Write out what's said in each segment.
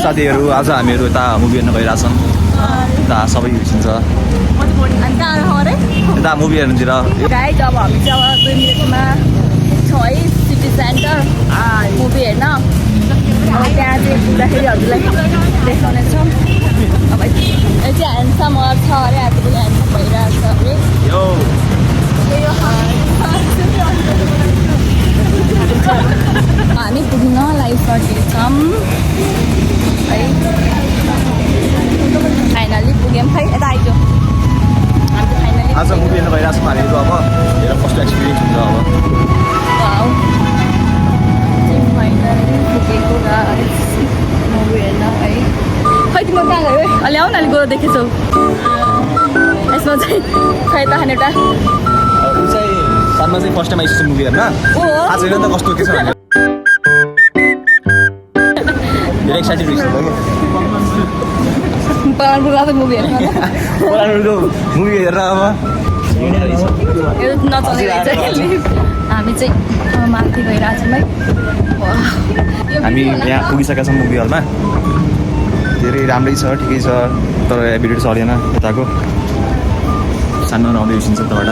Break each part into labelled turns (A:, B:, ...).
A: साथीहरू आज हामीहरू यता मुभी हेर्न गइरहेछौँ। यता सबै हिँड्छ यता मुभी हेर्नुतिर।
B: गाइज अब हामी चाहिँ अब 2 मिनटमा छ है सिटी सेन्टर मुभी हेर्न। अब त्यहाँ चाहिँ पुग्दाखेरि हजुरलाई देखाउनेछौँ। अब यो चाहिँ ह्यान्डसम छ अरे, आज पनि ह्यान्डसम भइरहेको छ अरे। हामी पुग्न लागिसकेछौँ है। फाइनली पुग्यौँ खै यता आइज।
A: आज मुभी हेर्न गइरहेछौँ हामीहरू। अब हेर कस्तो एक्सपिरियन्स हुन्छ। अब
B: फाइनली पुगेको मुभी हेर्न है। खै तिम्रो कहाँ गयो है? अलि आऊ न, अलि गएर देखेछौ। यसमा चाहिँ खै त खाने एउटा
A: ऊ चाहिँ साथमा चाहिँ फर्स्ट टाइम आइसक्यो मुभी हेर्न। आज हेर्न त कस्तो के छ भने धेरै एक्साइटेड भइसक्यो कि
B: परानको मुभी हेर्न।
A: मुभी हेरेर अब
B: यो नचलेको हामी चाहिँ माथि गइरहेछौँ है।
A: हामी यहाँ पुगिसकेका छौँ मुभी हलमा। धेरै राम्रै छ, ठिकै छ, तर भिडियो चलेन यताको। सानो आउँदै उसिन्छ यताबाट।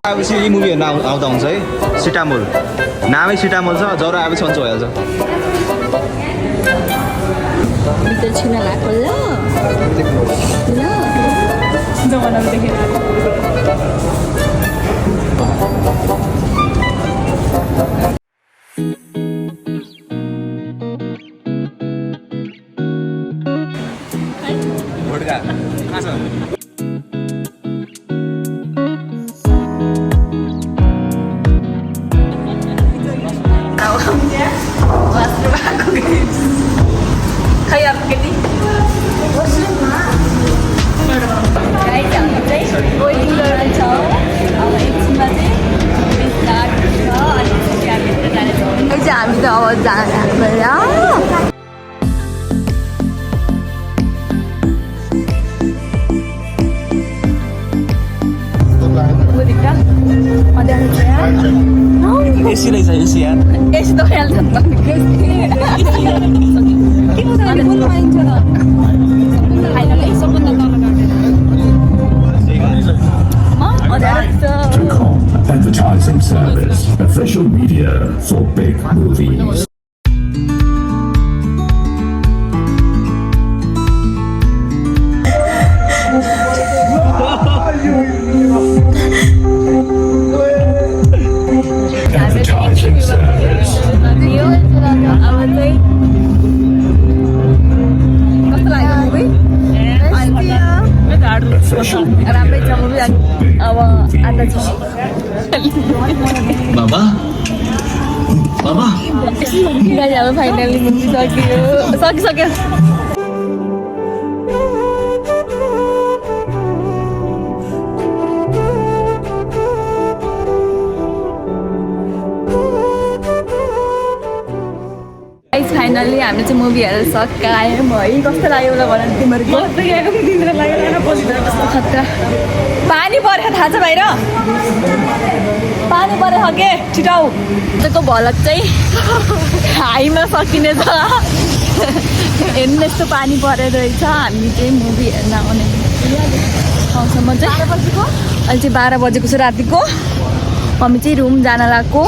A: अब यी मुभी हेर्न आउँदा हुन्छ है। सिटामोल नामै सिटामोल छ, ज्वरो आएपछि हुन्छ भइहाल्छ।
B: छिन लगाएको ल जमानामा देखेर
A: भोटका कहाँ छ?
B: खै अब केटी वेटिङ गर्दैछौँ। अब एकछिनमा चाहिँ स्टार्ट छ अनि हामी जानेछौँ। यो चाहिँ हामी त अब जाने
A: एसी रहेछ एसी यार।
B: एसी त भइहाल्छ नि
C: Advertising service, official media for big movies. Advertising service.
B: राम्रै छ मुभी। अब आधा छ
A: बाबा बाबा
B: अब फाइनली मुभी सकिसक्यो। फाइनली हामीले चाहिँ मुभी हेरेर सकायौँ है। कस्तो लाग्यो होला भन तिमीहरूको? खतरा पानी परेको थाहा छ बाहिर? पानी परेको के छिटाउ। त्यसको भलक चाहिँ हाईमा सकिनेछ। हेर्नु यस्तो पानी परेर रहेछ। हामी चाहिँ मुभी हेर्न आउने ठाउँसम्म चाहिँ अहिले चाहिँ 12 बजेको छ रातिको। हामी चाहिँ रुम जान लाग्यो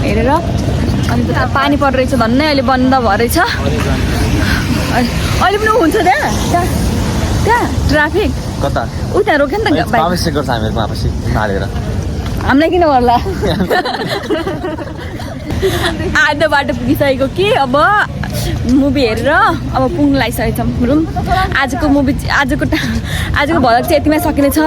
B: हेरेर। अनि पानी पर्दो रहेछ भन्ने अहिले बन्द भयो रहेछ। अहिले पनि हुन्छ त्यहाँ ट्राफिक
A: कता
B: ऊ त्यहाँ रोक्यो नि त।
A: आवश्यक गर्छ हामीहरूको आवश्यक हालेर
B: हामीलाई किन गर्ला? आधा बाटो पुगिसकेको कि अब मुभी हेरेर अब पुग्नु लागिसकेको छौँ रुम। आजको भलक चाहिँ यतिमै सकिनेछ।